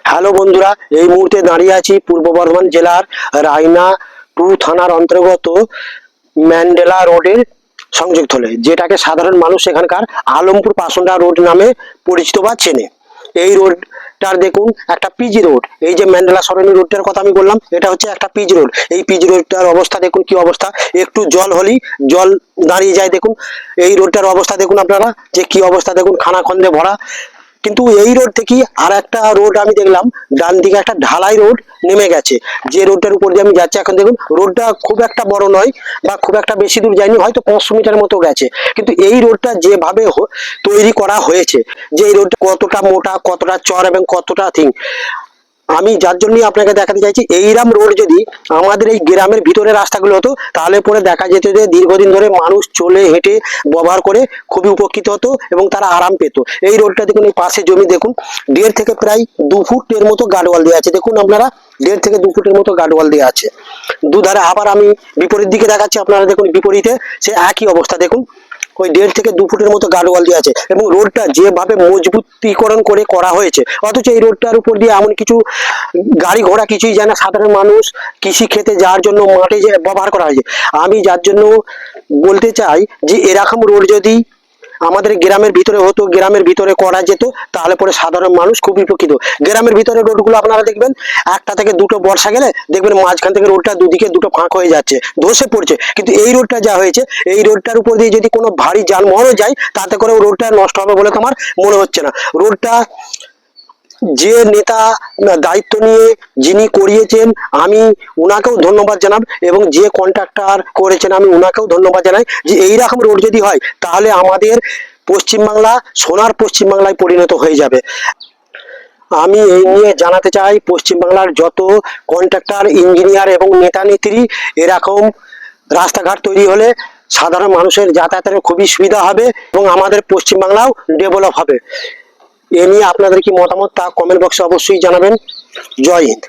Hello বন্ধুরা, এই মুহূর্তে দাঁড়িয়ে আছি পূর্ব বর্ধমান জেলার রায়না 2 থানার অন্তর্গত ম্যান্ডেলা রোডের সংযোগস্থলে, যেটাকে সাধারণ মানুষ এখানকার আলমপুর পাসন্ডা রোড নামে পরিচিত বা চেনে। এই রোডটার দেখুন একটা পিজি রোড। এই যে ম্যান্ডেলা সরণি রোডটার কথা আমি বললাম, এটা হচ্ছে একটা পিজি রোড। এই পিজি রোডটার অবস্থা দেখুন কি অবস্থা, একটু জল হলেই জল দাঁড়িয়ে যায়। দেখুন এই রোডটার অবস্থা দেখুন আপনারা, যে কি অবস্থা দেখুন, খানাখন্দে ভরা। কিন্তু এই রোড থেকে আর একটা রোড আমি দেখলাম, ডান দিকে একটা ঢালাই রোড নেমে গেছে। যে রোডটার উপর দিয়ে আমি যাচ্ছি এখন, দেখুন রোডটা খুব একটা বড় নয় বা খুব একটা বেশি দূর যায়নি, হয়তো 500 মিটার মতো গেছে। কিন্তু এই রোডটা যেভাবে তৈরি করা হয়েছে, যে এই রোডটা কতটা মোটা, কতটা চড় এবং কতটা থিং, আমি যার জন্যই আপনাকে দেখাতে চাইছি। এইরকম রোড যদি আমাদের এই গ্রামের ভিতরে রাস্তাগুলো হতো, তাহলে পরে দেখা যেত যে দীর্ঘদিন ধরে মানুষ চলে হেঁটে ব্যবহার করে খুবই উপকৃত হতো এবং তারা আরাম পেত। এই রোডটা দেখুন, এই পাশে জমি দেখুন, 1.5 থেকে প্রায় 2 ফুটের মতো গার্ডওয়াল দেওয়া আছে। দেখুন আপনারা, 1.5 থেকে 2 ফুটের মতো গার্ডওয়াল দেওয়া আছে দুধারে। আবার আমি বিপরীত দিকে দেখাচ্ছি আপনারা, দেখুন বিপরীতে সে একই অবস্থা। দেখুন ওই 1.5 থেকে 2 ফুটের মতো গার্ডওয়াল দেওয়া আছে এবং রোডটা যেভাবে মজবুতিকরণ করে করা হয়েছে, অথচ এই রোডটার উপর দিয়ে এমন কিছু গাড়ি ঘোড়া কিছুই যায় না। সাধারণ মানুষ কৃষি খেতে যাওয়ার জন্য মাঠে যে ব্যবহার করা হয়েছে। আমি যার জন্য বলতে চাই যে এরকম রোড যদি আমাদের গ্রামের ভিতরে হতো, গ্রামের ভিতরে করা যেত, তাহলে পরে সাধারণ মানুষ খুবই উপকৃত। গ্রামের ভিতরে রোডগুলো আপনারা দেখবেন, একটা থেকে দুটো বর্ষা গেলে দেখবেন মাঝখান থেকে রোডটা দুদিকে দুটো ফাঁক হয়ে যাচ্ছে, ধসে পড়ছে। কিন্তু এই রোডটা যা হয়েছে, এই রোডটার উপর দিয়ে যদি কোনো ভারী যানবাহনও যায়, তাতে করে রোডটা নষ্ট হবে বলে তো আমার মনে হচ্ছে না। রোডটা যে নেতা দায়িত্ব নিয়ে যিনি করিয়েছেন, আমি উনাকেও ধন্যবাদ জানাব, এবং যে কন্ট্রাক্টর করেছেন আমি উনাকেও ধন্যবাদ জানাই। যে এইরকম রোড যদি হয়, তাহলে আমাদের পশ্চিমবাংলা সোনার পশ্চিমবাংলায় পরিণত হয়ে যাবে। আমি এই নিয়ে জানাতে চাই, পশ্চিমবাংলার যত কন্ট্রাক্টর, ইঞ্জিনিয়ার এবং নেতা নেত্রী, এরকম রাস্তাঘাট তৈরি হলে সাধারণ মানুষের যাতায়াতের খুবই সুবিধা হবে এবং আমাদের পশ্চিমবাংলাও ডেভেলপ হবে। এ নিয়ে আপনাদের কি মতামত তা কমেন্ট বক্সে অবশ্যই জানাবেন। জয় হিন্দ।